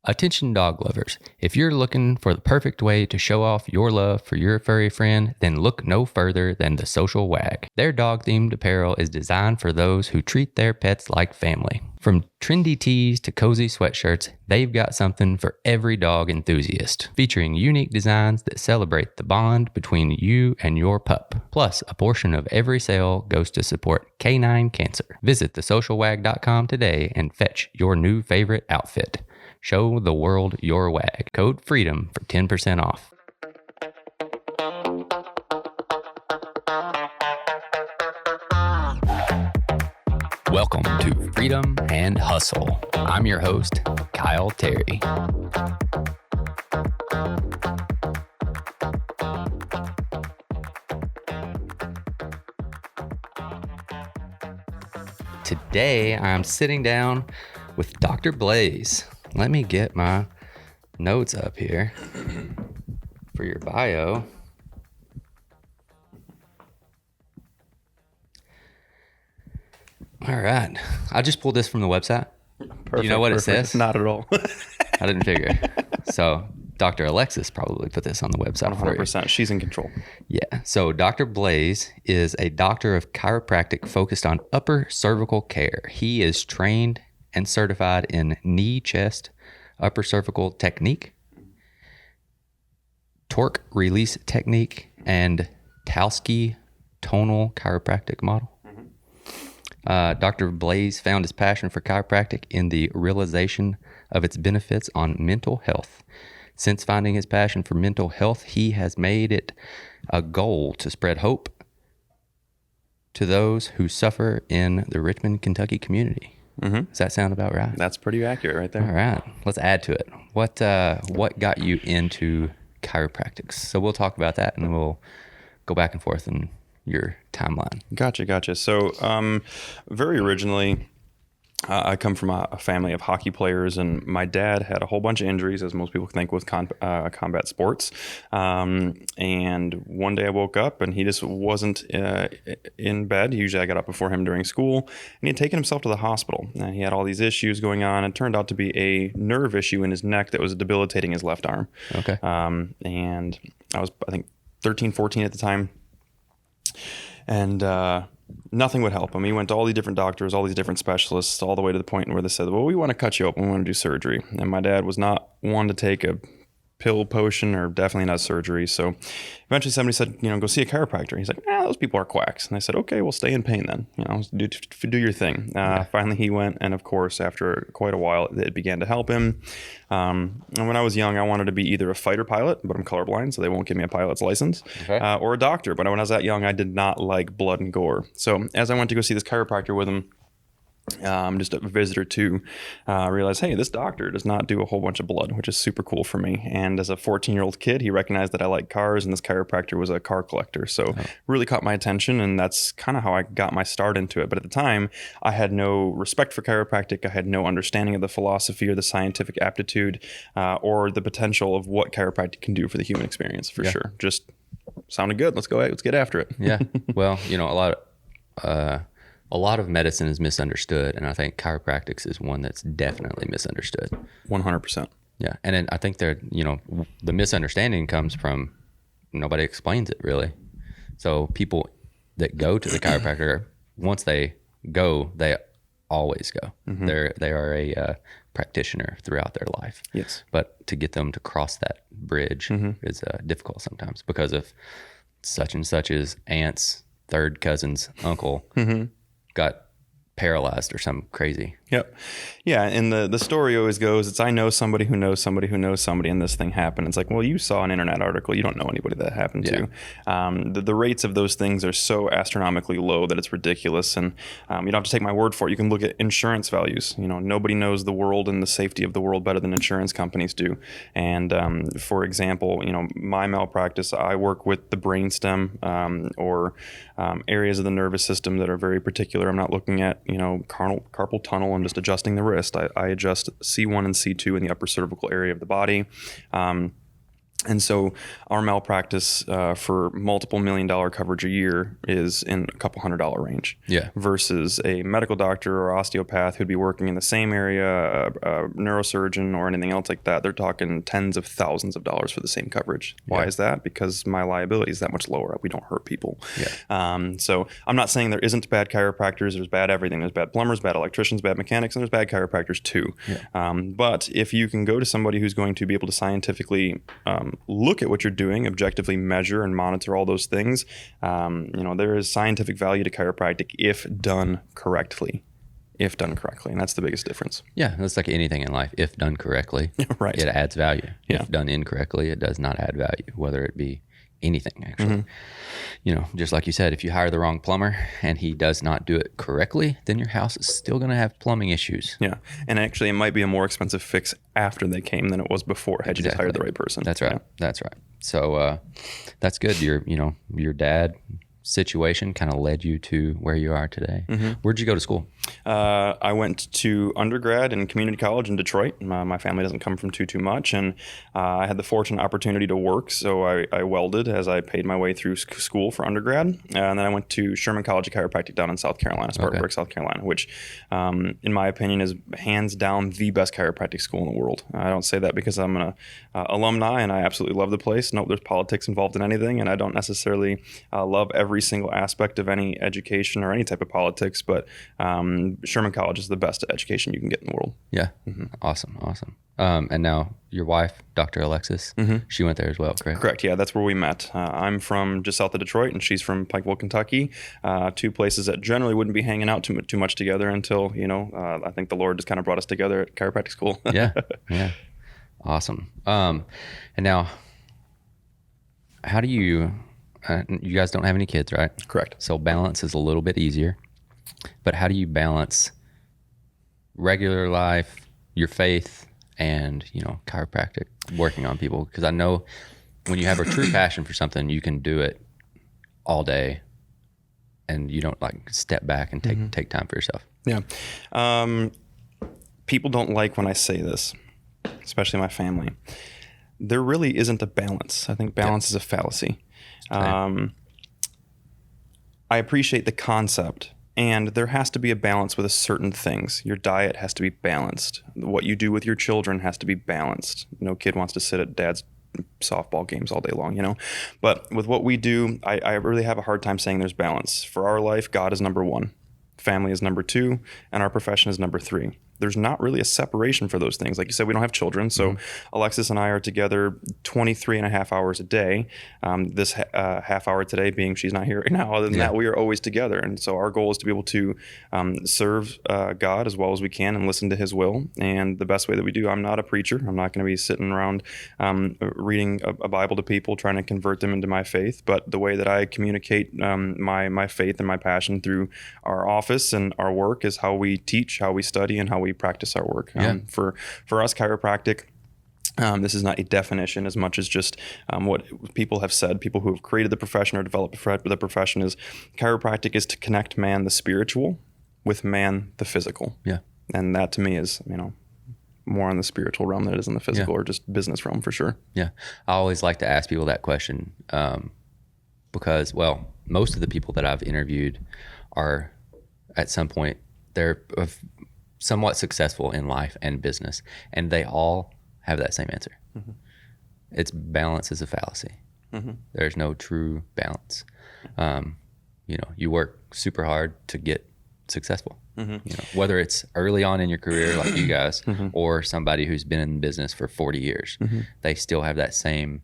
Attention dog lovers, if you're looking for the perfect way to show off your love for your furry friend, then look no further than the Social Wag. Their dog-themed apparel is designed for those who treat their pets like family. From trendy tees to cozy sweatshirts, they've got something for every dog enthusiast, featuring unique designs that celebrate the bond between you and your pup. Plus, a portion of every sale goes to support canine cancer. Visit thesocialwag.com today and fetch your new favorite outfit. Show the world your wag. Code FREEDOM for 10% off. Welcome to Freedom and Hustle. I'm your host, Kyle Terry. Today, I'm sitting down with Dr. Blaise. Let me get my notes up here for your bio. All right. I just pulled this from the website. Perfect, Do you know what it says? Not at all. I didn't figure. So Dr. Alexis probably put this on the website. 100%. She's in control. Yeah. So Dr. Blaise is a doctor of chiropractic focused on upper cervical care. He is trained and certified in knee, chest, upper cervical technique, torque release technique, and Tauski tonal chiropractic model. Dr. Blaise found his passion for chiropractic in the realization of its benefits on mental health. Since finding his passion for mental health, he has made it a goal to spread hope to those who suffer in the Richmond, Kentucky community. Mm-hmm. Does that sound about right? That's pretty accurate right there. All right. Let's add to it. What got you into chiropractics? So we'll talk about that, and then we'll go back and forth in your timeline. Gotcha. So very originally, I come from a family of hockey players, and my dad had a whole bunch of injuries, as most people think with combat sports. And one day I woke up and he just wasn't in bed. Usually I got up before him during school, and he had taken himself to the hospital. And he had all these issues going on. It turned out to be a nerve issue in his neck that was debilitating his left arm. Okay. And I was, I think, 13, 14 at the time. And nothing would help him. He went to all these different doctors, all these different specialists, all the way to the point where they said, well, we want to cut you open. We want to do surgery. And my dad was not one to take a pill potion, or definitely not surgery. So eventually somebody said, go see a chiropractor. He's like, those people are quacks. And I said, okay, well, stay in pain then. Do your thing. Finally he went. And of course, after quite a while, it began to help him. And when I was young, I wanted to be either a fighter pilot, but I'm colorblind, so they won't give me a pilot's license, or a doctor. But when I was that young, I did not like blood and gore. So as I went to go see this chiropractor with him, just a visitor too, realized, hey, this doctor does not do a whole bunch of blood, which is super cool for me. And as a 14-year-old kid, he recognized that I like cars, and this chiropractor was a car collector. So really caught my attention, and that's kind of how I got my start into it. But at the time, I had no respect for chiropractic. I had no understanding of the philosophy or the scientific aptitude or the potential of what chiropractic can do for the human experience, for sure. Just sounded good. Let's get after it. Yeah. Well, a lot of medicine is misunderstood, and I think chiropractics is one that's definitely misunderstood. 100%. Yeah, and then I think the misunderstanding comes from nobody explains it really. So people that go to the chiropractor, once they go, they always go. Mm-hmm. They are a practitioner throughout their life. Yes. But to get them to cross that bridge is difficult sometimes because of such and such's aunt's third cousin's uncle got paralyzed or something crazy. Yep. Yeah. And the story always goes, it's I know somebody who knows somebody who knows somebody, and this thing happened. It's like, well, you saw an internet article. You don't know anybody that happened to. The rates of those things are so astronomically low that it's ridiculous. And you don't have to take my word for it. You can look at insurance values. Nobody knows the world and the safety of the world better than insurance companies do. And for example, my malpractice, I work with the brainstem or areas of the nervous system that are very particular. I'm not looking at, carpal tunnel and just adjusting the wrist. I adjust C1 and C2 in the upper cervical area of the body. And so our malpractice for multiple $1 million coverage a year is in a couple $100 range. Yeah. Versus a medical doctor or osteopath who'd be working in the same area, a neurosurgeon or anything else like that. They're talking tens of thousands of dollars for the same coverage. Why is that? Because my liability is that much lower. We don't hurt people. Yeah. So I'm not saying there isn't bad chiropractors. There's bad everything. There's bad plumbers, bad electricians, bad mechanics, and there's bad chiropractors too. Yeah. But if you can go to somebody who's going to be able to scientifically look at what you're doing, objectively measure and monitor all those things, there is scientific value to chiropractic if done correctly. If done correctly. And that's the biggest difference. Yeah. That's like anything in life. If done correctly, right, it adds value. Yeah. If done incorrectly, it does not add value, whether it be anything, actually. Just like you said, if you hire the wrong plumber and he does not do it correctly, then your house is still going to have plumbing issues. Yeah. And actually, it might be a more expensive fix after they came than it was before, had you just hired the right person. That's right. Yeah. That's right. So that's good. Your dad situation kind of led you to where you are today. Where'd you go to school? I went to undergrad in community college in Detroit. My family doesn't come from too much, and I had the fortunate opportunity to work, so I welded as I paid my way through school for undergrad. And then I went to Sherman College of Chiropractic down in South Carolina, Spartanburg, South Carolina, which in my opinion is hands down the best chiropractic school in the world. I don't say that because I'm an alumni and I absolutely love the place. Nope, there's politics involved in anything, and I don't necessarily love every single aspect of any education or any type of politics, but Sherman College is the best education you can get in the world. Yeah. Awesome. And now your wife, Dr. Alexis, she went there as well, correct? Correct. Yeah, that's where we met. I'm from just south of Detroit, and she's from Pikeville, Kentucky. Two places that generally wouldn't be hanging out too much together until, I think the Lord just kind of brought us together at chiropractic school. Yeah. Awesome. And now, how do you guys don't have any kids, right? Correct. So balance is a little bit easier. But how do you balance regular life, your faith, and, chiropractic, working on people? Because I know when you have a true passion for something, you can do it all day and you don't step back and take time for yourself. Yeah. People don't like when I say this, especially my family. There really isn't a balance. I think balance is a fallacy. I appreciate the concept. And there has to be a balance with certain things. Your diet has to be balanced. What you do with your children has to be balanced. No kid wants to sit at dad's softball games all day long, But with what we do, I really have a hard time saying there's balance. For our life, God is number one. Family is number two. And our profession is number three. There's not really a separation for those things. Like you said, we don't have children. So Alexis and I are together 23 and a half hours a day. This half hour today being she's not here right now. Other than that, we are always together. And so our goal is to be able to serve God as well as we can and listen to his will. And the best way that we do, I'm not a preacher. I'm not going to be sitting around reading a Bible to people, trying to convert them into my faith. But the way that I communicate my faith and my passion through our office and our work is how we teach, how we study, and how we practice our work. For us, chiropractic, this is not a definition as much as just what people have said. People who have created the profession or developed the profession is chiropractic is to connect man, the spiritual, with man, the physical. Yeah. And that to me is, more on the spiritual realm than it is in the physical or just business realm for sure. Yeah. I always like to ask people that question because, most of the people that I've interviewed are at some point, they're somewhat successful in life and business, and they all have that same answer. It's balance is a fallacy. There's no true balance. You work super hard to get successful. Whether it's early on in your career like you guys or somebody who's been in business for 40 years, they still have that same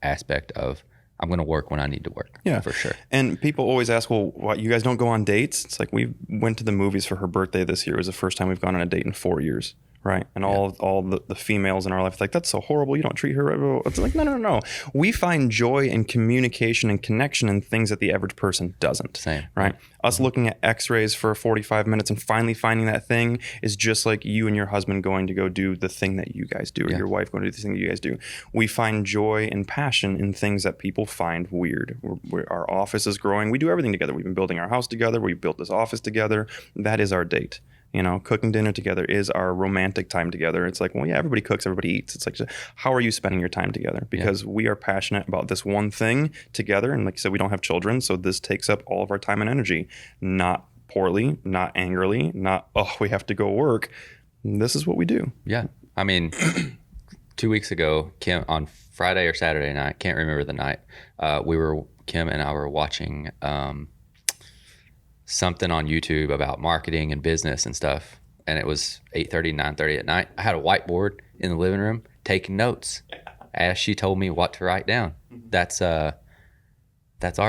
aspect of I'm going to work when I need to work. Yeah, for sure. And people always ask, well, what, you guys don't go on dates? It's like we went to the movies for her birthday this year. It was the first time we've gone on a date in 4 years. Right. And all the females in our life, like, that's so horrible. You don't treat her right. It's like, no. We find joy in communication and connection in things that the average person doesn't. Same. Right. Us looking at x-rays for 45 minutes and finally finding that thing is just like you and your husband going to go do the thing that you guys do, or your wife going to do the thing that you guys do. We find joy and passion in things that people find weird. Our office is growing. We do everything together. We've been building our house together. We built this office together. That is our date. You know, cooking dinner together is our romantic time together. It's like, well, yeah, everybody cooks, everybody eats. It's like, how are you spending your time together? Because we are passionate about this one thing together. And like you said, we don't have children. So this takes up all of our time and energy, not poorly, not angrily, not, oh, we have to go work. This is what we do. Yeah. I mean, 2 weeks ago, Kim, on Friday or Saturday night, can't remember the night, Kim and I were watching something on YouTube about marketing and business and stuff. And it was 8:30, 9:30 at night. I had a whiteboard in the living room taking notes as she told me what to write down. That's our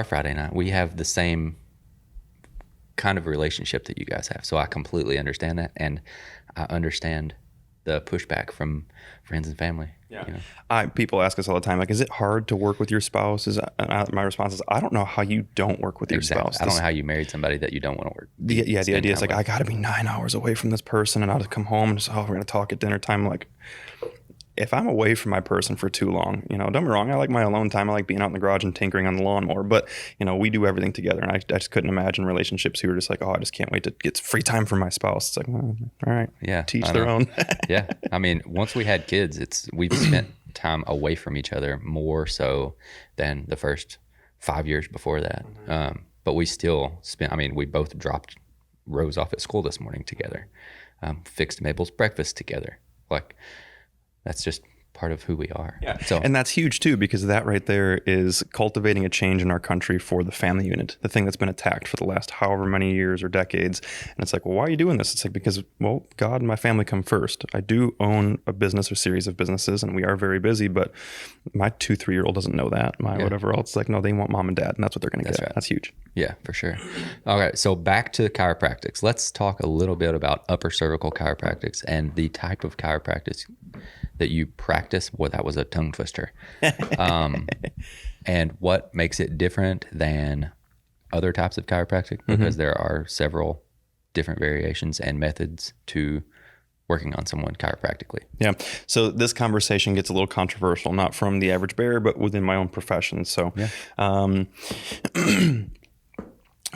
Friday night. We have the same kind of relationship that you guys have. So I completely understand that. And I understand the pushback from friends and family. Yeah. You know? People ask us all the time, like, is it hard to work with your spouse? My response is, I don't know how you don't work with your spouse. I don't know how you married somebody that you don't want to work. The idea is like, I got to be 9 hours away from this person, and I'll just come home and just, we're going to talk at dinner time. Like, if I'm away from my person for too long, you know, don't be wrong, I like my alone time. I like being out in the garage and tinkering on the lawnmower, but you know, we do everything together. And I just couldn't imagine relationships who are just like, oh, I just can't wait to get free time from my spouse. It's like, well, all right, yeah, teach their own. Yeah. I mean, once we had kids, we've spent time away from each other more so than the first 5 years before that. But we still we both dropped Rose off at school this morning together, fixed Mabel's breakfast together. Like, that's just part of who we are. Yeah. So, and that's huge too, because that right there is cultivating a change in our country for the family unit, the thing that's been attacked for the last however many years or decades. And it's like, well, why are you doing this? It's like, because, well, God and my family come first. I do own a business or series of businesses, and we are very busy, but my 2-3-year-old doesn't know that. Whatever else, like, no, they want mom and dad, and that's what they're going to get. Right. That's huge. Yeah, for sure. Okay, so back to chiropractics. Let's talk a little bit about upper cervical chiropractics and the type of chiropractic that you practice. Well, that was a tongue twister. And what makes it different than other types of chiropractic, because there are several different variations and methods to working on someone chiropractically. Yeah. So this conversation gets a little controversial, not from the average bear, but within my own profession. So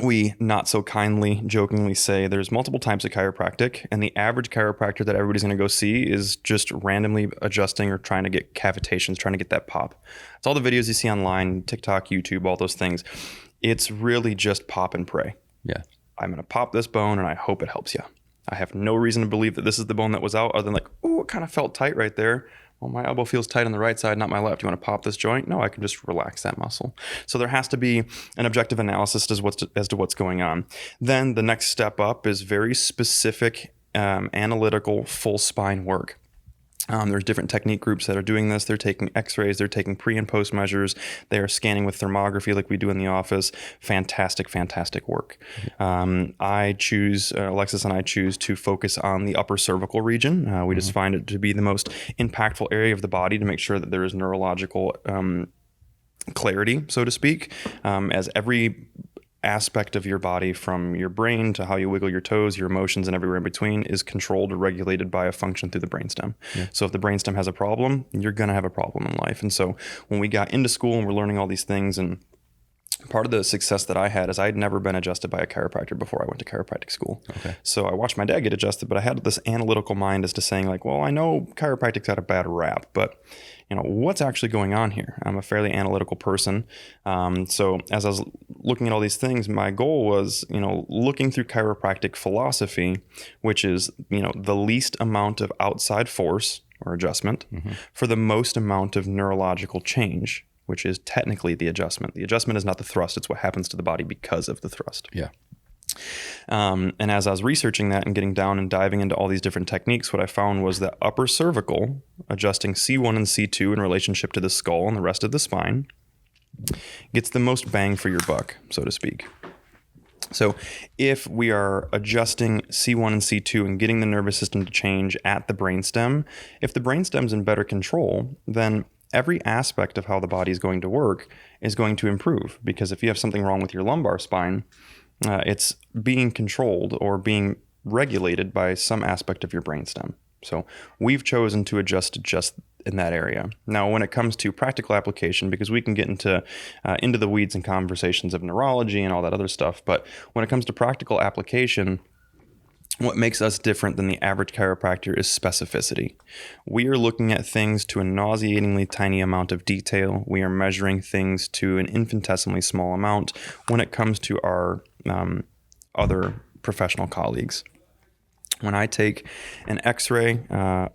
we not so kindly, jokingly say there's multiple types of chiropractic, and the average chiropractor that everybody's going to go see is just randomly adjusting or trying to get cavitations, trying to get that pop. It's all the videos you see online, TikTok, YouTube, all those things. It's really just pop and pray. Yeah. I'm going to pop this bone and I hope it helps you. I have no reason to believe that this is the bone that was out, other than like, oh, it kind of felt tight right there. Well, my elbow feels tight on the right side, not my left. You want to pop this joint? No, I can just relax that muscle. So there has to be an objective analysis as to what's going on. Then the next step up is very specific, analytical, full spine work. There's different technique groups that are doing this. They're taking x-rays, they're taking pre and post measures. They are scanning with thermography like we do in the office. Fantastic, fantastic work. Alexis and I choose to focus on the upper cervical region. We just find it to be the most impactful area of the body to make sure that there is neurological clarity, so to speak, as every aspect of your body, from your brain to how you wiggle your toes, your emotions, and everywhere in between, is controlled or regulated by a function through the brainstem. Yeah. So if the brainstem has a problem, you're going to have a problem in life. And so when we got into school and we're learning all these things, and part of the success that I had is I had never been adjusted by a chiropractor before I went to chiropractic school. Okay. So I watched my dad get adjusted, but I had this analytical mind as to saying like, well, I know chiropractic's got a bad rap, but what's actually going on here? I'm a fairly analytical person. So as I was looking at all these things, my goal was, looking through chiropractic philosophy, which is, the least amount of outside force or adjustment for the most amount of neurological change, which is technically the adjustment. The adjustment is not the thrust. It's what happens to the body because of the thrust. Yeah. And as I was researching that and getting down and diving into all these different techniques, what I found was that upper cervical, adjusting C1 and C2 in relationship to the skull and the rest of the spine, gets the most bang for your buck, so to speak. So if we are adjusting C1 and C2 and getting the nervous system to change at the brainstem, if the brainstem's in better control, then every aspect of how the body is going to work is going to improve. Because if you have something wrong with your lumbar spine, it's being controlled or being regulated by some aspect of your brainstem. So we've chosen to adjust just in that area. Now, when it comes to practical application, because we can get into the weeds and conversations of neurology and all that other stuff, but when it comes to practical application, What makes us different than the average chiropractor is specificity. We are looking at things to a nauseatingly tiny amount of detail. We are measuring things to an infinitesimally small amount when it comes to our other professional colleagues. When I take an x-ray,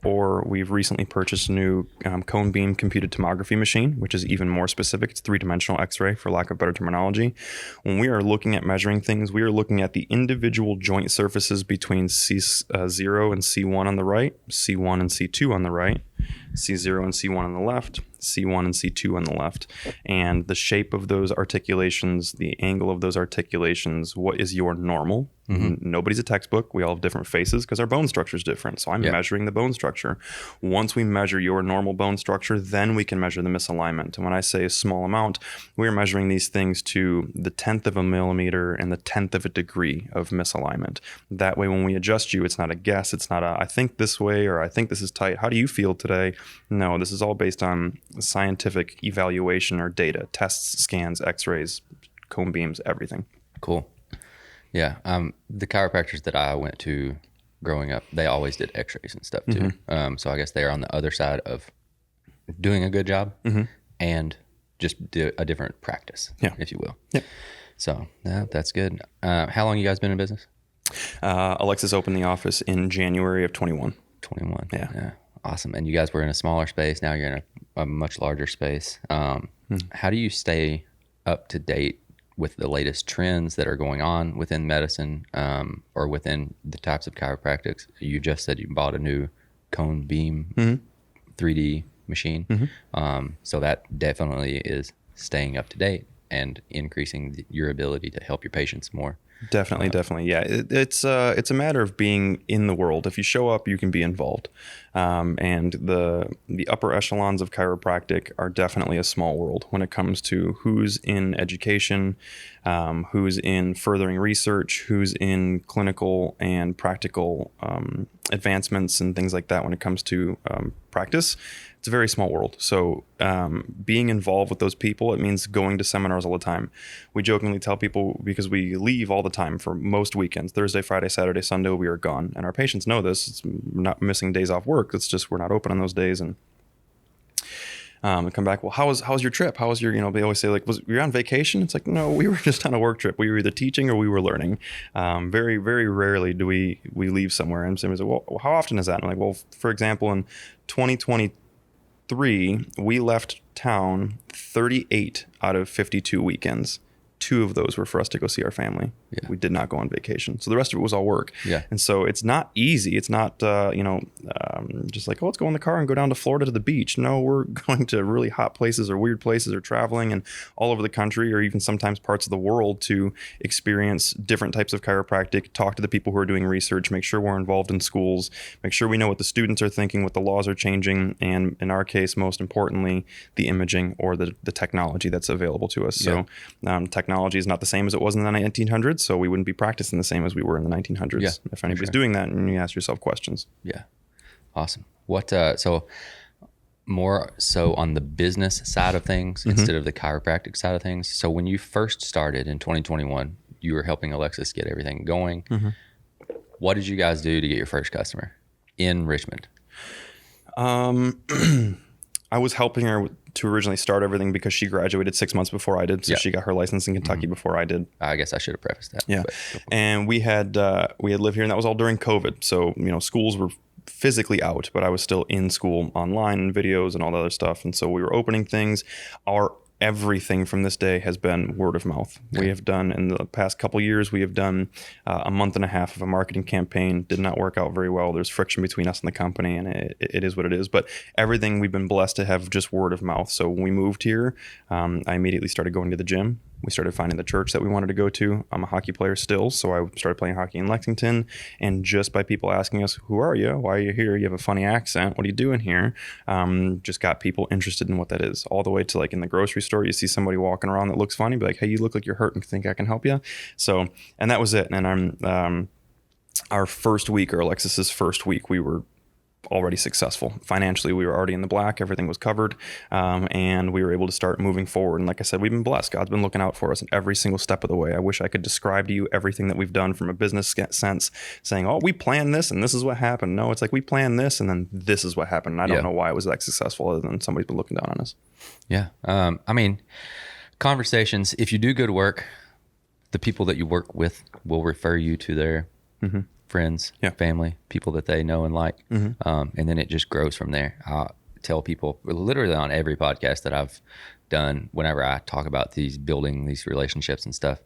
or we've recently purchased a new cone beam computed tomography machine, which is even more specific. It's three-dimensional x-ray, for lack of better terminology. When we are looking at measuring things, we are looking at the individual joint surfaces between C0 and C1 on the right, C1 and C2 on the right, C0 and C1 on the left, C1 and C2 on the left, and the shape of those articulations, the angle of those articulations, what is your normal? Nobody's a textbook. We all have different faces because our bone structure is different. So I'm measuring the bone structure. Once we measure your normal bone structure, then we can measure the misalignment. And when I say a small amount, we're measuring these things to the 1/10 of a millimeter and the 1/10 of a degree of misalignment. That way, when we adjust you, it's not a guess. It's not I think this way or I think this is tight. How do you feel today? No, this is all based on scientific evaluation or data, tests, scans, x-rays, cone beams, everything. Cool. Yeah. The chiropractors that I went to growing up, they always did x-rays and stuff too. So I guess they're on the other side of doing a good job and just do a different practice, if you will. Yeah. So that's good. How long you guys been in business? Alexis opened the office in January of 21. 21. Yeah. Awesome. And you guys were in a smaller space. Now you're in a much larger space. How do you stay up to date with the latest trends that are going on within medicine, or within the types of chiropractics? You just said you bought a new cone beam 3D machine. So that definitely is staying up to date and increasing your ability to help your patients more. Definitely. Yeah. It's a matter of being in the world. If you show up, you can be involved. And the upper echelons of chiropractic are definitely a small world when it comes to who's in education, who's in furthering research, who's in clinical and practical advancements and things like that when it comes to practice. It's a very small world. So being involved with those people, it means going to seminars all the time. We jokingly tell people, because we leave all the time for most weekends, Thursday, Friday, Saturday, Sunday, we are gone. And our patients know this. It's not missing days off work. It's just we're not open on those days. And they come back, well, how was your trip? How was your, they always say, like, were you on vacation? It's like, no, we were just on a work trip. We were either teaching or we were learning. Very, very rarely do we leave somewhere. And somebody's like, well, how often is that? And I'm like, well, for example, in 2023, we left town 38 out of 52 weekends. 2 of those were for us to go see our family. Yeah. We did not go on vacation. So the rest of it was all work. Yeah. And so it's not easy. It's not, just like, let's go in the car and go down to Florida to the beach. No, we're going to really hot places or weird places or traveling and all over the country or even sometimes parts of the world to experience different types of chiropractic, talk to the people who are doing research, make sure we're involved in schools, make sure we know what the students are thinking, what the laws are changing, and in our case, most importantly, the imaging or the technology that's available to us. Yeah. So technology is not the same as it was in the 1900s, so we wouldn't be practicing the same as we were in the 1900s. Yeah, if anybody's doing that, and you ask yourself questions. Yeah. Awesome. What, so more so on the business side of things instead of the chiropractic side of things. So when you first started in 2021, you were helping Alexis get everything going. What did you guys do to get your first customer in Richmond? I was helping her to originally start everything because she graduated 6 months before I did. So she got her license in Kentucky before I did. I guess I should have prefaced that. Yeah. And we had lived here, and that was all during COVID. So, schools were physically out, but I was still in school online and videos and all the other stuff. And so we were opening things. Everything from this day has been word of mouth. Okay. We have done, in the past couple years, we have done a month and a half of a marketing campaign. Did not work out very well. There's friction between us and the company, and it is what it is. But everything we've been blessed to have just word of mouth. So when we moved here, I immediately started going to the gym. We started finding the church that we wanted to go to. I'm a hockey player still, so I started playing hockey in Lexington. And just by people asking us, who are you? Why are you here? You have a funny accent. What are you doing here? Just got people interested in what that is. All the way to, like, in the grocery store, you see somebody walking around that looks funny, be like, hey, you look like you're hurt and think I can help you. So, and that was it. And our first week, or Alexis's first week, we were already successful. Financially, we were already in the black. Everything was covered. And we were able to start moving forward. And like I said, we've been blessed. God's been looking out for us in every single step of the way. I wish I could describe to you everything that we've done from a business sense, saying, oh, we planned this and this is what happened. No, it's like we planned this and then this is what happened. And I don't know why it was that successful other than somebody's been looking down on us. Yeah. I mean, conversations, if you do good work, the people that you work with will refer you to their friends, family, people that they know and like. And then it just grows from there. I tell people literally on every podcast that I've done, whenever I talk about building these relationships and stuff,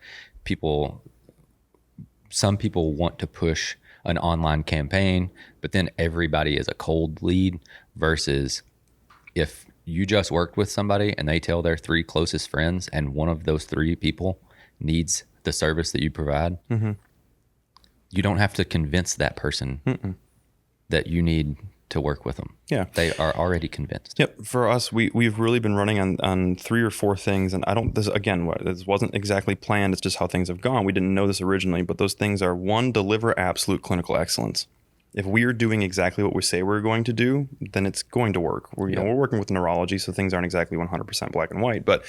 some people want to push an online campaign, but then everybody is a cold lead, versus if you just worked with somebody and they tell their 3 closest friends and one of those 3 people needs the service that you provide, you don't have to convince that person that you need to work with them. Yeah. They are already convinced. Yep. For us, we've really been running on 3 or 4 things. And this wasn't exactly planned. It's just how things have gone. We didn't know this originally, but those things are: 1, deliver absolute clinical excellence. If we are doing exactly what we say we're going to do, then it's going to work. We're working with neurology, so things aren't exactly 100% black and white, but,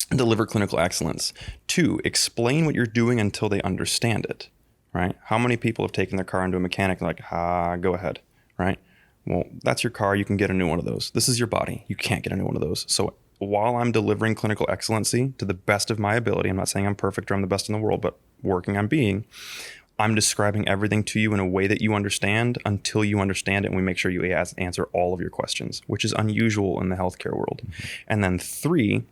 deliver clinical excellence. 2, explain what you're doing until they understand it, right? How many people have taken their car into a mechanic and go ahead, right? Well, that's your car. You can get a new one of those. This is your body. You can't get a new one of those. So while I'm delivering clinical excellency to the best of my ability, I'm not saying I'm perfect or I'm the best in the world, but working on being, I'm describing everything to you in a way that you understand until you understand it. And we make sure you answer all of your questions, which is unusual in the healthcare world. And then 3,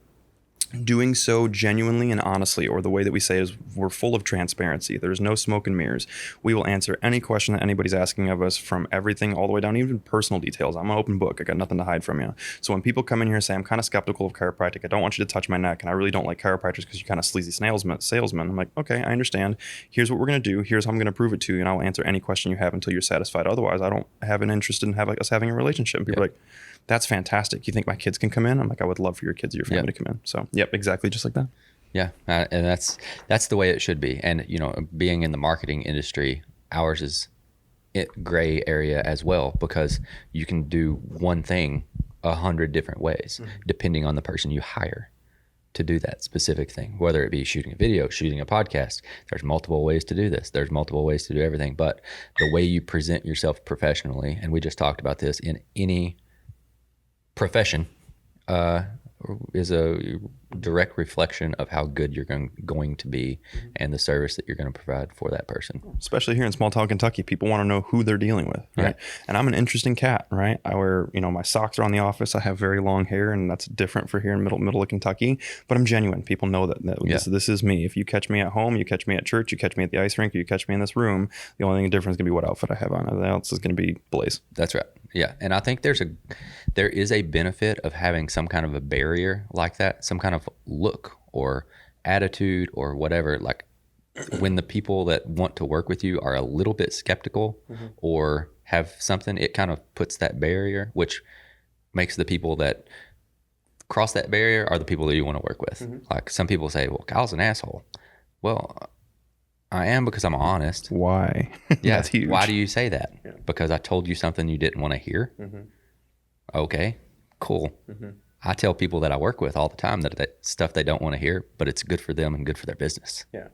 doing so genuinely and honestly, or the way that we say is we're full of transparency. There's no smoke and mirrors. We will answer any question that anybody's asking of us, from everything all the way down, even personal details. I'm an open book. I got nothing to hide from you. So when people come in here and say, I'm kind of skeptical of chiropractic, I don't want you to touch my neck, and I really don't like chiropractors because you're kind of sleazy salesman. I'm like, okay, I understand. Here's what we're going to do. Here's how I'm going to prove it to you. And I'll answer any question you have until you're satisfied. Otherwise, I don't have an interest in us having a relationship. And people are like, that's fantastic. You think my kids can come in? I'm like, I would love for your kids or your family to come in. So, exactly just like that. Yeah. And that's the way it should be. And, being in the marketing industry, ours is gray area as well, because you can do one thing 100 different ways, depending on the person you hire to do that specific thing, whether it be shooting a video, shooting a podcast. There's multiple ways to do this. There's multiple ways to do everything. But the way you present yourself professionally, and we just talked about this, in any profession, is a direct reflection of how good you're going to be and the service that you're going to provide for that person. Especially here in small town Kentucky, people want to know who they're dealing with, right? Yeah. And I'm an interesting cat, right? I wear, my socks are on the office. I have very long hair, and that's different for here in middle of Kentucky. But I'm genuine. People know that this is me. If you catch me at home, you catch me at church, you catch me at the ice rink, or you catch me in this room, the only thing different is going to be what outfit I have on. Everything else is going to be Blaise. That's right. Yeah. And I think there is a benefit of having some kind of a barrier like that, some kind of look or attitude or whatever. Like when the people that want to work with you are a little bit skeptical or have something, it kind of puts that barrier, which makes the people that cross that barrier are the people that you want to work with. Like some people say, well, Kyle's an asshole. Well, I am, because I'm honest. Why? Yeah. That's huge. Why do you say that? Yeah. Because I told you something you didn't want to hear. Okay, cool. I tell people that I work with all the time that stuff they don't want to hear, but it's good for them and good for their business. Yeah.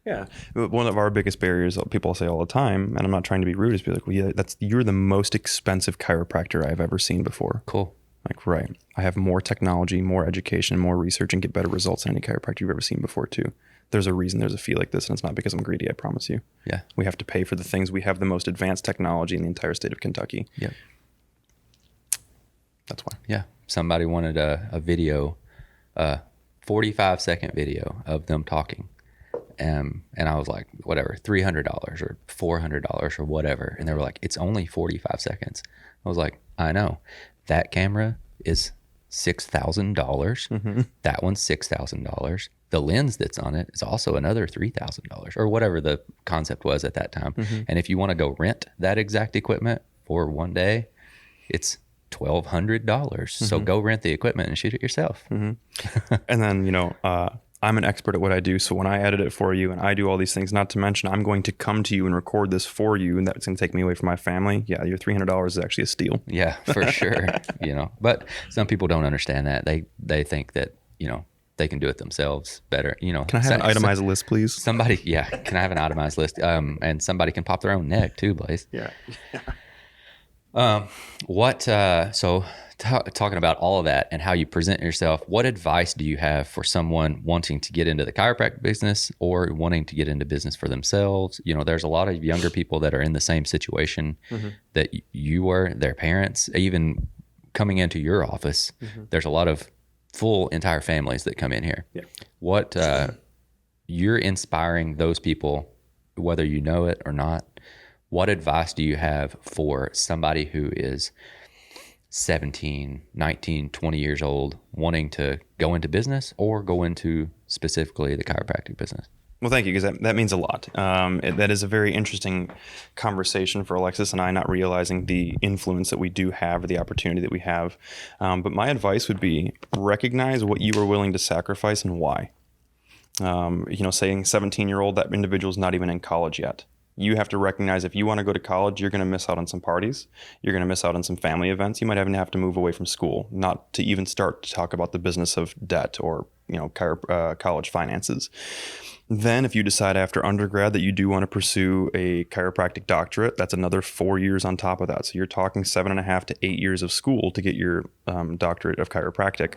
Yeah. One of our biggest barriers, people say all the time, and I'm not trying to be rude, is be like, well, yeah, you're the most expensive chiropractor I've ever seen before. Cool. Like, right. I have more technology, more education, more research, and get better results than any chiropractor you've ever seen before too. There's a reason there's a fee like this, and it's not because I'm greedy, I promise you. Yeah. We have to pay for the things. We have the most advanced technology in the entire state of Kentucky. Yeah. That's why. Yeah. Somebody wanted a video, 45-second video of them talking. And I was like, whatever, $300 or $400 or whatever. And they were like, it's only 45 seconds. I was like, I know. That camera is $6,000. That one's $6,000. The lens that's on it is also another $3,000 or whatever the concept was at that time. And if you want to go rent that exact equipment for one day, it's $1,200. So go rent the equipment and shoot it yourself. And then, I'm an expert at what I do. So when I edit it for you and I do all these things, not to mention I'm going to come to you and record this for you, and that's going to take me away from my family. Yeah, your $300 is actually a steal. Yeah, for sure. But some people don't understand that. They think that, they can do it themselves better. Can I have an itemized list, please? Somebody, yeah. Can I have an itemized list? And somebody can pop their own neck too, Blaise. Yeah. Talking about all of that and how you present yourself, what advice do you have for someone wanting to get into the chiropractic business or wanting to get into business for themselves? There's a lot of younger people that are in the same situation that you were, their parents, even coming into your office. There's a lot of full entire families that come in here. Yeah. What you're inspiring those people, whether you know it or not. What advice do you have for somebody who is 17, 19, 20 years old, wanting to go into business or go into specifically the chiropractic business? Well, thank you, because that means a lot. That is a very interesting conversation for Alexis and I, not realizing the influence that we do have or the opportunity that we have. But my advice would be recognize what you are willing to sacrifice and why. Saying 17-year-old, that individual's not even in college yet. You have to recognize if you want to go to college, you're going to miss out on some parties. You're going to miss out on some family events. You might even have to move away from school, not to even start to talk about the business of debt or college finances. Then if you decide after undergrad that you do want to pursue a chiropractic doctorate, that's another 4 years on top of that. So you're talking 7.5 to 8 years of school to get your doctorate of chiropractic.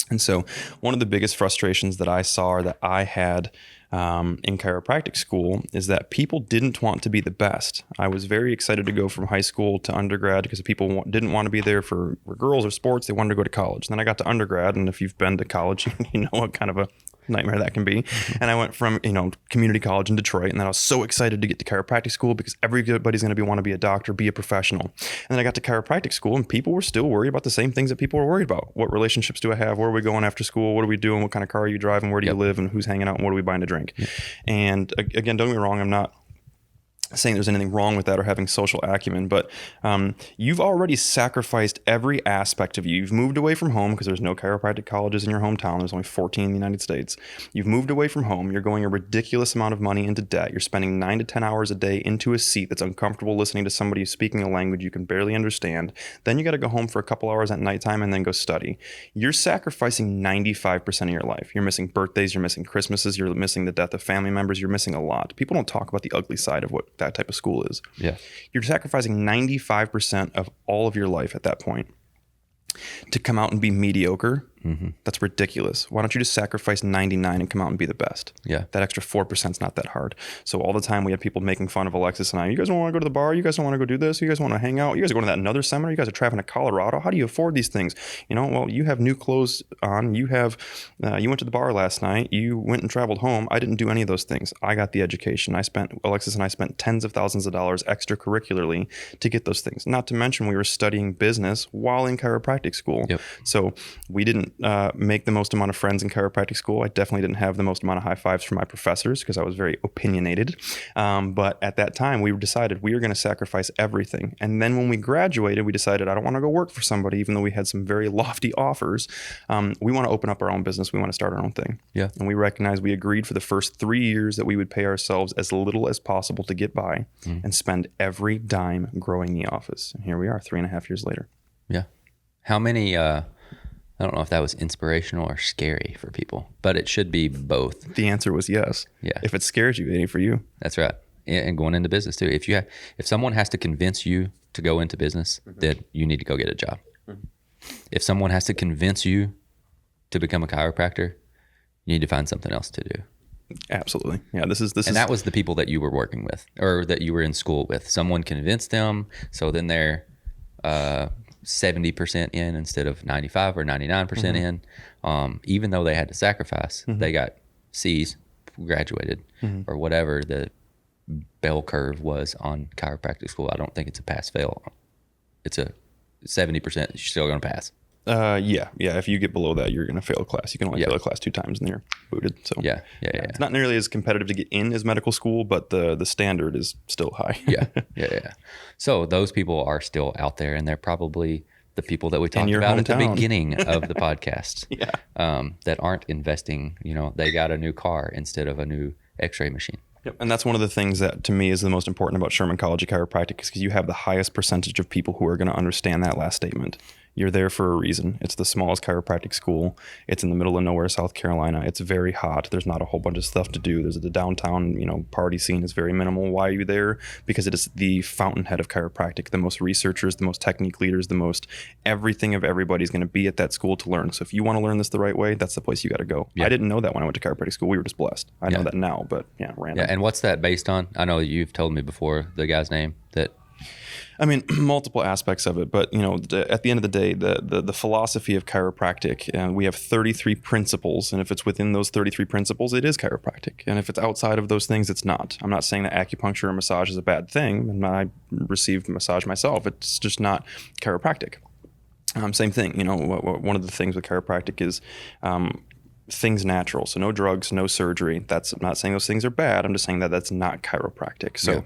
And so one of the biggest frustrations that I saw or that I had in chiropractic school is that people didn't want to be the best. I was very excited to go from high school to undergrad because people didn't want to be there for girls or sports. They wanted to go to college. And then I got to undergrad, and if you've been to college, you know what kind of a nightmare that can be. And I went from, community college in Detroit, and then I was so excited to get to chiropractic school because everybody's going to want to be a doctor, be a professional. And then I got to chiropractic school, and people were still worried about the same things that people were worried about. What relationships do I have? Where are we going after school? What are we doing? What kind of car are you driving? Where do you live? And who's hanging out? And what are we buying to drink? And again, don't get me wrong, I'm not saying there's anything wrong with that or having social acumen, but you've already sacrificed every aspect of you. You've moved away from home because there's no chiropractic colleges in your hometown. There's only 14 in the United States. You've moved away from home. You're going a ridiculous amount of money into debt. You're spending 9 to 10 hours a day into a seat that's uncomfortable, listening to somebody speaking a language you can barely understand. Then you got to go home for a couple hours at nighttime and then go study. You're sacrificing 95% of your life. You're missing birthdays. You're missing Christmases. You're missing the death of family members. You're missing a lot. People don't talk about the ugly side of what that type of school is. Yeah. You're sacrificing 95% of all of your life at that point to come out and be mediocre. That's ridiculous. Why don't you just sacrifice 99 and come out and be the best? Yeah. That extra 4% is not that hard. So all the time we have people making fun of Alexis and I. You guys don't want to go to the bar? You guys don't want to go do this? You guys want to hang out? You guys are going to that another seminar? You guys are traveling to Colorado? How do you afford these things? Well, you have new clothes on. You have, you went to the bar last night. You went and traveled home. I didn't do any of those things. I got the education. Alexis and I spent tens of thousands of dollars extracurricularly to get those things. Not to mention we were studying business while in chiropractic school. Yep. So we didn't make the most amount of friends in chiropractic school. I definitely didn't have the most amount of high fives from my professors because I was very opinionated. But at that time, we decided we were going to sacrifice everything. And then when we graduated, we decided I don't want to go work for somebody, even though we had some very lofty offers. We want to open up our own business. We want to start our own thing. Yeah. And we recognized we agreed for the first 3 years that we would pay ourselves as little as possible to get by and spend every dime growing the office. And here we are 3.5 years later. Yeah. How many, I don't know if that was inspirational or scary for people, but it should be both. The answer was yes. Yeah. If it scares you, it ain't for you. That's right. And going into business too. If someone has to convince you to go into business, then you need to go get a job. If someone has to convince you to become a chiropractor, you need to find something else to do. Absolutely. Yeah. And that was the people that you were working with or that you were in school with. Someone convinced them. So then they're, 70% in instead of 95 or 99% in, even though they had to sacrifice, they got C's, graduated, or whatever the bell curve was on chiropractic school. I don't think it's a pass fail. It's a 70%. You're still going to pass. Yeah. If you get below that, you're going to fail a class. You can only fail a class 2 times and then you're booted. So yeah. It's not nearly as competitive to get in as medical school, but the standard is still high. yeah. So those people are still out there, and they're probably the people that we talked your about at the hometown. beginning of the podcast. Yeah. That aren't investing, they got a new car instead of a new x-ray machine. Yep. And that's one of the things that to me is the most important about Sherman College of Chiropractic, is because you have the highest percentage of people who are going to understand that last statement. You're there for a reason. It's the smallest chiropractic school. It's in the middle of nowhere, South Carolina. It's very hot. There's not a whole bunch of stuff to do. There's the downtown, party scene is very minimal. Why are you there? Because it is the fountainhead of chiropractic. The most researchers, the most technique leaders, the most everything of everybody's going to be at that school to learn. So if you want to learn this the right way, that's the place you got to go. Yeah. I didn't know that when I went to chiropractic school. We were just blessed. I know that now, but random. Yeah, and what's that based on? I know you've told me before the guy's name that. I mean, multiple aspects of it, but at the end of the day, the philosophy of chiropractic, we have 33 principles, and if it's within those 33 principles, it is chiropractic, and if it's outside of those things, it's not. I'm not saying that acupuncture or massage is a bad thing, and I received massage myself. It's just not chiropractic. Same thing. One of the things with chiropractic is things natural. So no drugs, no surgery. I'm not saying those things are bad. I'm just saying that that's not chiropractic. So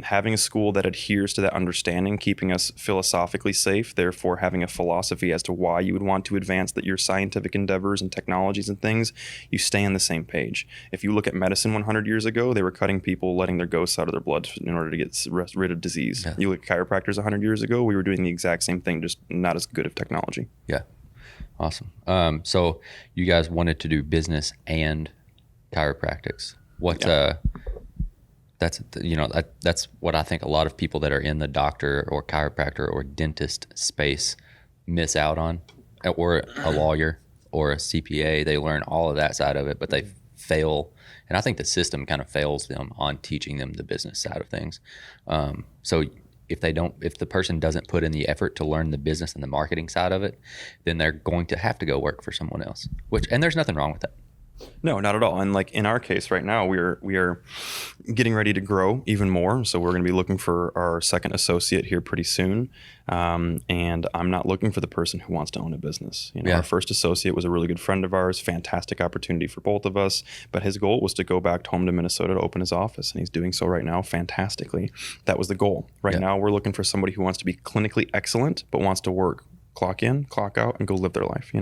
having a school that adheres to that understanding, keeping us philosophically safe, therefore having a philosophy as to why you would want to advance your scientific endeavors and technologies and things, you stay on the same page. If you look at medicine 100 years ago, they were cutting people, letting their ghosts out of their blood in order to get rid of disease. Yeah. You look at chiropractors 100 years ago, we were doing the exact same thing, just not as good of technology. Yeah. Awesome. So you guys wanted to do business and chiropractics. That's what I think a lot of people that are in the doctor or chiropractor or dentist space miss out on, or a lawyer or a CPA. They learn all of that side of it, but they fail. And I think the system kind of fails them on teaching them the business side of things. So if the person doesn't put in the effort to learn the business and the marketing side of it, then they're going to have to go work for someone else. And there's nothing wrong with that. No, not at all. And like in our case right now, we are getting ready to grow even more. So we're going to be looking for our second associate here pretty soon. And I'm not looking for the person who wants to own a business. Our first associate was a really good friend of ours, fantastic opportunity for both of us. But his goal was to go back home to Minnesota to open his office. And he's doing so right now fantastically. That was the goal. Right now, we're looking for somebody who wants to be clinically excellent, but wants to work. Clock in, clock out, and go live their life.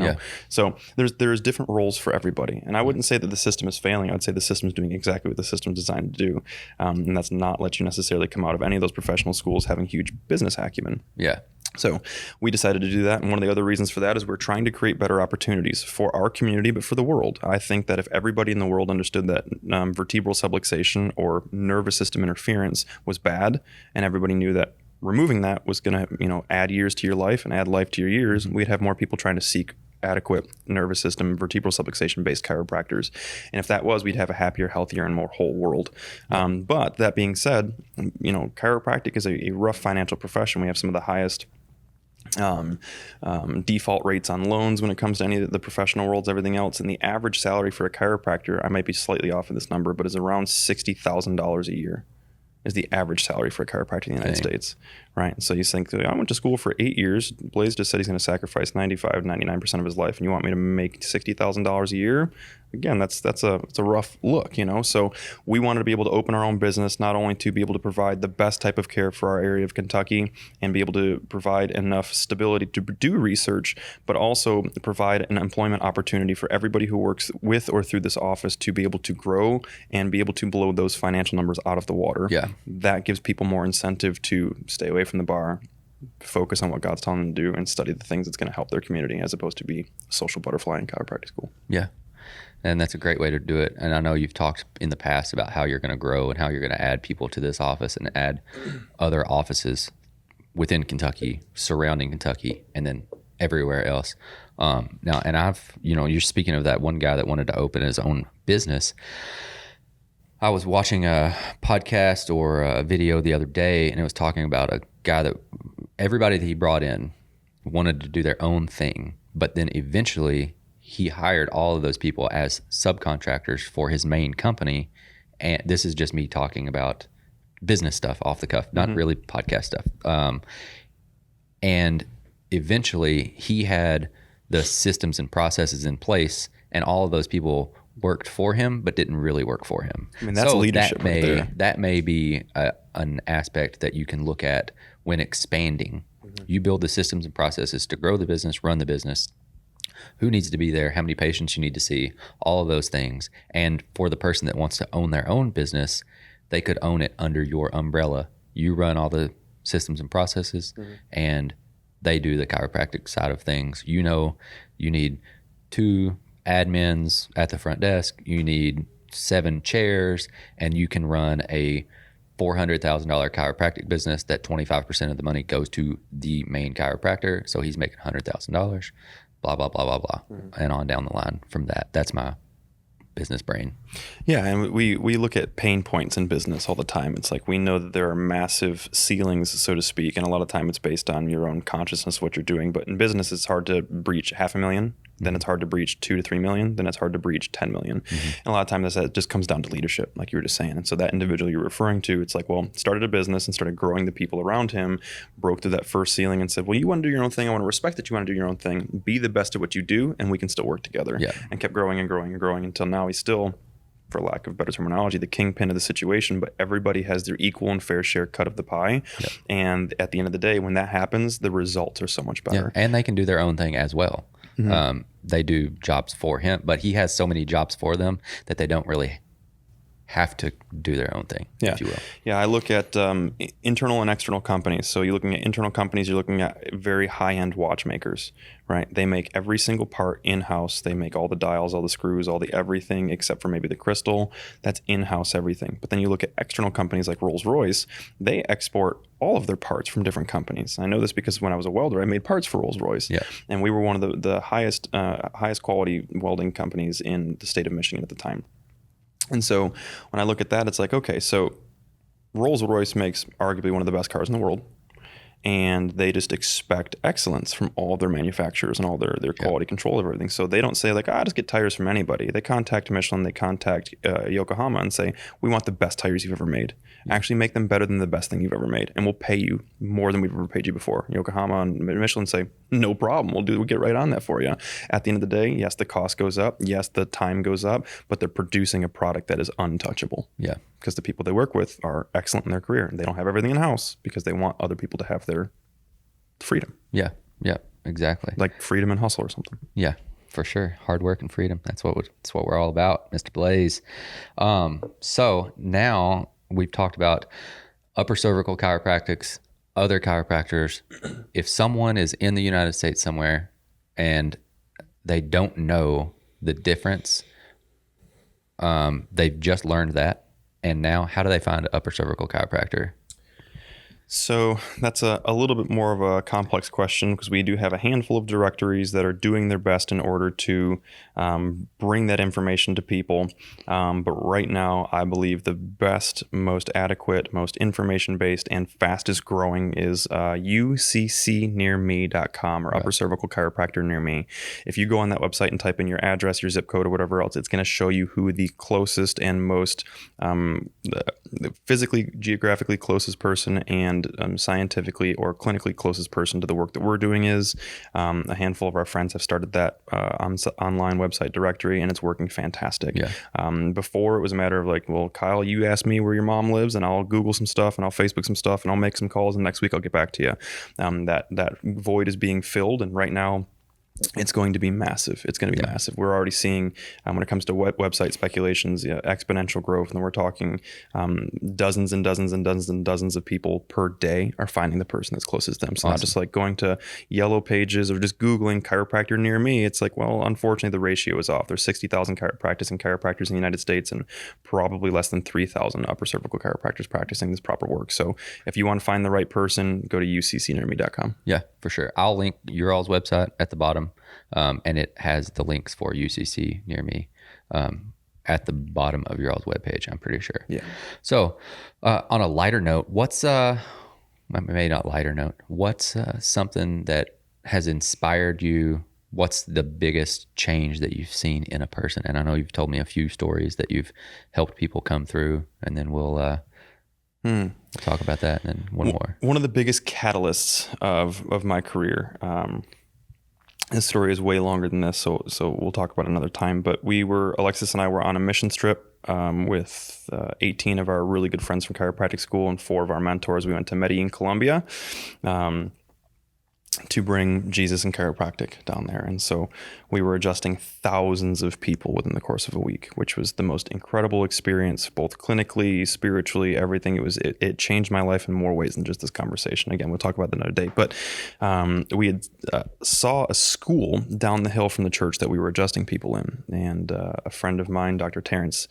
So there's different roles for everybody, and I wouldn't say that the system is failing. I would say the system is doing exactly what the system is designed to do, and that's not let you necessarily come out of any of those professional schools having huge business acumen. Yeah. So we decided to do that, and one of the other reasons for that is we're trying to create better opportunities for our community, but for the world. I think that if everybody in the world understood that vertebral subluxation or nervous system interference was bad, and everybody knew that removing that was going to, add years to your life and add life to your years, we'd have more people trying to seek adequate nervous system, vertebral subluxation based chiropractors. And if that was, we'd have a happier, healthier, and more whole world. But that being said, chiropractic is a rough financial profession. We have some of the highest default rates on loans when it comes to any of the professional worlds, everything else. And the average salary for a chiropractor, I might be slightly off of this number, but is around $60,000 a year. Is the average salary for a chiropractor in the United States, right? So you think, I went to school for 8 years. Blaise just said he's going to sacrifice 99% of his life, and you want me to make $60,000 a year? Again, that's a rough look, So we wanted to be able to open our own business, not only to be able to provide the best type of care for our area of Kentucky and be able to provide enough stability to do research, but also provide an employment opportunity for everybody who works with or through this office to be able to grow and be able to blow those financial numbers out of the water. Yeah. That gives people more incentive to stay away from the bar, focus on what God's telling them to do, and study the things that's going to help their community as opposed to be a social butterfly in chiropractic school. Yeah. And that's a great way to do it. And I know you've talked in the past about how you're going to grow and how you're going to add people to this office and add other offices within Kentucky, surrounding Kentucky, and then everywhere else. Now, and you're speaking of that one guy that wanted to open his own business. I was watching a podcast or a video the other day, and it was talking about a guy that everybody that he brought in wanted to do their own thing, but then eventually he hired all of those people as subcontractors for his main company. And this is just me talking about business stuff off the cuff, not really podcast stuff. And eventually he had the systems and processes in place, and all of those people worked for him, but didn't really work for him. I mean, that's leadership right there. That may be an aspect that you can look at when expanding You build the systems and processes to grow the business, run the business, who needs to be there, how many patients you need to see, all of those things. And for the person that wants to own their own business, they could own it under your umbrella. You run all the systems and processes, and they do the chiropractic side of things. You know, you need 2 admins at the front desk, you need 7 chairs, and you can run a $400,000 chiropractic business that 25% of the money goes to the main chiropractor. So he's making $100,000, blah, blah, blah, blah, blah, and on down the line from that. That's my business brain. Yeah, and we look at pain points in business all the time. It's like we know that there are massive ceilings, so to speak, and a lot of time it's based on your own consciousness, what you're doing. But in business, it's hard to breach $500,000. Then it's hard to breach 2 to 3 million. Then it's hard to breach 10 million. And a lot of times that just comes down to leadership, like you were just saying. And so that individual you're referring to, it's like, well, started a business and started growing the people around him, broke through that first ceiling and said, well, you want to do your own thing. I want to respect that you want to do your own thing. Be the best at what you do, and we can still work together. Yeah. And kept growing and growing and growing until now he's still, for lack of better terminology, the kingpin of the situation, but everybody has their equal and fair share cut of the pie. Yep. And at the end of the day, when that happens, the results are so much better. Yeah. And they can do their own thing as well. They do jobs for him, but he has so many jobs for them that they don't really have to do their own thing, if you will. Yeah, I look at internal and external companies. So you're looking at internal companies, you're looking at very high-end watchmakers, right? They make every single part in-house. They make all the dials, all the screws, all the everything except for maybe the crystal. That's in-house everything. But then you look at external companies like Rolls-Royce, they export all of their parts from different companies. I know this because when I was a welder, I made parts for Rolls-Royce. Yeah. And we were one of the highest quality welding companies in the state of Michigan at the time. And so when I look at that, it's like, okay, so Rolls-Royce makes arguably one of the best cars in the world. And they just expect excellence from all of their manufacturers and all their quality control of everything. So they don't say like, just get tires from anybody. They contact Michelin, they contact Yokohama and say, we want the best tires you've ever made. Actually make them better than the best thing you've ever made. And we'll pay you more than we've ever paid you before. Yokohama and Michelin say, no problem. We'll get right on that for you. At the end of the day, yes, the cost goes up. Yes, the time goes up, but they're producing a product that is untouchable. Yeah. Because the people they work with are excellent in their career and they don't have everything in-house because they want other people to have their freedom. Yeah. Yeah, exactly. Like freedom and hustle or something. Yeah, for sure. Hard work and freedom. That's what we're all about, Mr. Blaise. So now we've talked about upper cervical chiropractics, other chiropractors. If someone is in the United States somewhere and they don't know the difference, they've just learned that. And now how do they find an upper cervical chiropractor? So that's a little bit more of a complex question because we do have a handful of directories that are doing their best in order to bring that information to people. But right now, I believe the best, most adequate, most information-based, and fastest growing is uccnearme.com or Upper Cervical Chiropractor Near Me. If you go on that website and type in your address, your zip code, or whatever else, it's going to show you who the closest and most physically, geographically closest person and scientifically or clinically closest person to the work that we're doing is. A handful of our friends have started that online website directory, and it's working fantastic. Yeah. Before it was a matter of like, well, Kyle, you ask me where your mom lives, and I'll Google some stuff, and I'll Facebook some stuff, and I'll make some calls, and next week I'll get back to you. That void is being filled, and right now, it's going to be massive. It's going to be massive. We're already seeing, when it comes to website speculations, exponential growth. And we're talking dozens and dozens and dozens and dozens of people per day are finding the person that's closest to them. So not just like going to Yellow Pages or just Googling chiropractor near me. It's like, well, unfortunately, the ratio is off. There's 60,000 practicing chiropractors in the United States and probably less than 3,000 upper cervical chiropractors practicing this proper work. So if you want to find the right person, go to uccnearme.com. Yeah, for sure. I'll link your all's website at the bottom. And it has the links for UCC Near Me at the bottom of your all's webpage, I'm pretty sure. Yeah. So on a lighter note, what's maybe not lighter note, what's something that has inspired you? What's the biggest change that you've seen in a person? And I know you've told me a few stories that you've helped people come through, and then we'll talk about that and then one more. One of the biggest catalysts of my career, this story is way longer than this, so we'll talk about it another time. But Alexis and I were on a mission trip with 18 of our really good friends from chiropractic school and 4 of our mentors. We went to Medellin, Colombia. to bring Jesus and chiropractic down there. And so we were adjusting thousands of people within the course of a week, which was the most incredible experience, both clinically, spiritually, everything. It changed my life in more ways than just this conversation. Again, we'll talk about that another day. But we had saw a school down the hill from the church that we were adjusting people in. And a friend of mine, Dr. Terrence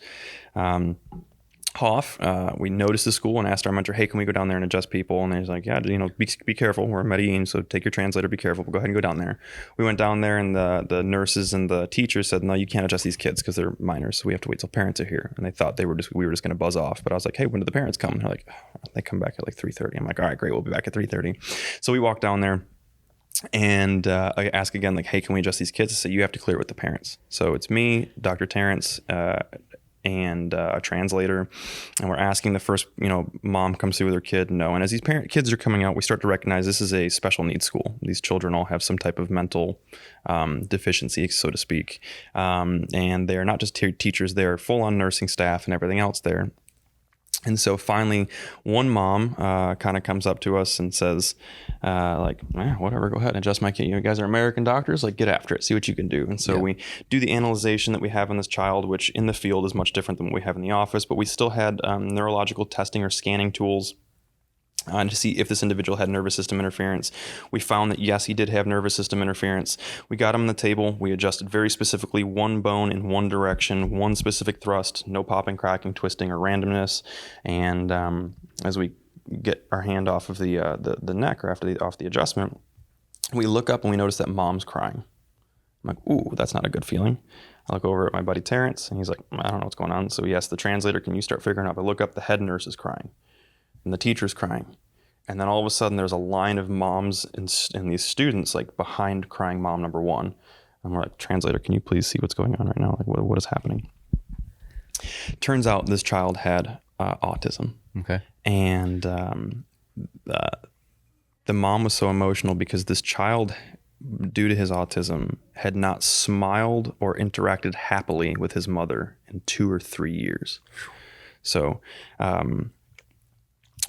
Hoff, we noticed the school and asked our mentor, hey, can we go down there and adjust people? And he's like, yeah, be careful. We're in Medellin, so take your translator, be careful. But go ahead and go down there. We went down there, and the nurses and the teachers said, no, you can't adjust these kids because they're minors, so we have to wait till parents are here. And they thought we were just going to buzz off. But I was like, hey, when do the parents come? And they're like, they come back at like 3:30. I'm like, all right, great, we'll be back at 3:30. So we walked down there. And I ask again, like, hey, can we adjust these kids? I say, you have to clear it with the parents. So it's me, Dr. Terrence, and a translator, and we're asking the first, mom comes through with her kid, no. And as these kids are coming out, we start to recognize this is a special needs school. These children all have some type of mental deficiency, so to speak, and they're not just teachers; they're full-on nursing staff and everything else there. And so finally, one mom kind of comes up to us and says, whatever, go ahead and adjust my kid. You guys are American doctors, like, get after it, see what you can do. And so we do the analyzation that we have in this child, which in the field is much different than what we have in the office, but we still had neurological testing or scanning tools to see if this individual had nervous system interference. We found that, yes, he did have nervous system interference. We got him on the table. We adjusted very specifically one bone in one direction, one specific thrust, no popping, cracking, twisting, or randomness. And as we get our hand off of the neck or off the adjustment, we look up and we notice that mom's crying. I'm like, ooh, that's not a good feeling. I look over at my buddy Terrence, and he's like, I don't know what's going on. So he asked the translator, can you start figuring out? I look up, the head nurse is crying. And the teacher's crying. And then all of a sudden there's a line of moms and these students like behind crying mom number one. And we're like, translator, can you please see what's going on right now? Like, what is happening? Turns out this child had autism. Okay. And the mom was so emotional because this child, due to his autism, had not smiled or interacted happily with his mother in 2 or 3 years. So,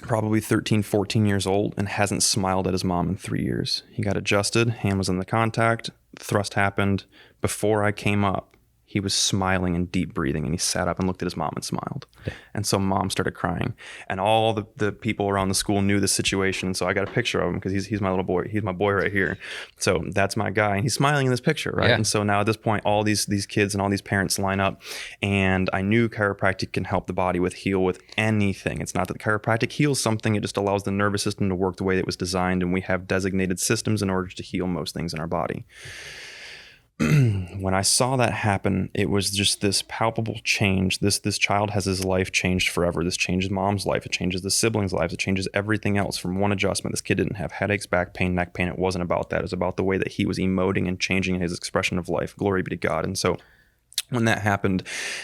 probably 13, 14 years old, and hasn't smiled at his mom in 3 years. He got adjusted, hand was in the contact, thrust happened. Before I came up, he was smiling and deep breathing, and he sat up and looked at his mom and smiled. Yeah. And so mom started crying, and all the people around the school knew the situation. So I got a picture of him because he's my little boy. He's my boy right here. So that's my guy, and he's smiling in this picture, right? Yeah. And so now at this point, all these kids and all these parents line up, and I knew chiropractic can help the body heal with anything. It's not that chiropractic heals something; it just allows the nervous system to work the way that it was designed, and we have designated systems in order to heal most things in our body. When I saw that happen, it was just this palpable change. This child has his life changed forever. This changes mom's life. It changes the siblings' lives. It changes everything else from one adjustment. This kid didn't have headaches, back pain, neck pain. It wasn't about that. It was about the way that he was emoting and changing in his expression of life. Glory be to God. And so when that happened,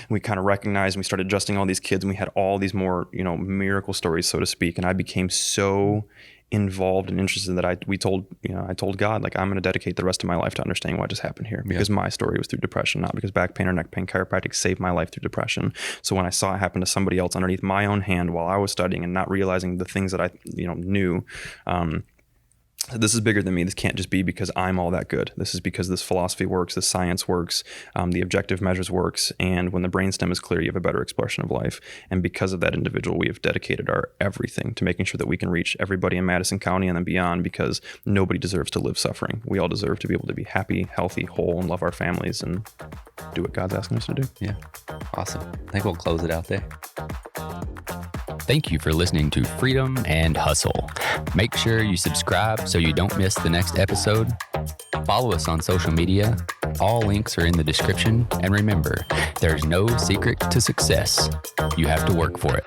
we kind of recognized, and we started adjusting all these kids, and we had all these more, miracle stories, so to speak. And I became so involved and interested that I told God, like, I'm going to dedicate the rest of my life to understanding what just happened here, because my story was through depression, not because back pain or neck pain. Chiropractic saved my life through depression. So when I saw it happen to somebody else underneath my own hand while I was studying and not realizing the things that I knew, this is bigger than me. This can't just be because I'm all that good. This is because this philosophy works, this science works, the objective measures works, and when the brainstem is clear, you have a better expression of life. And because of that individual, we have dedicated our everything to making sure that we can reach everybody in Madison County and then beyond, because nobody deserves to live suffering. We all deserve to be able to be happy, healthy, whole, and love our families and do what God's asking us to do. Yeah. Awesome. I think we'll close it out there. Thank you for listening to Freedom and Hustle. Make sure you subscribe so you don't miss the next episode. Follow us on social media. All links are in the description. And remember, there's no secret to success. You have to work for it.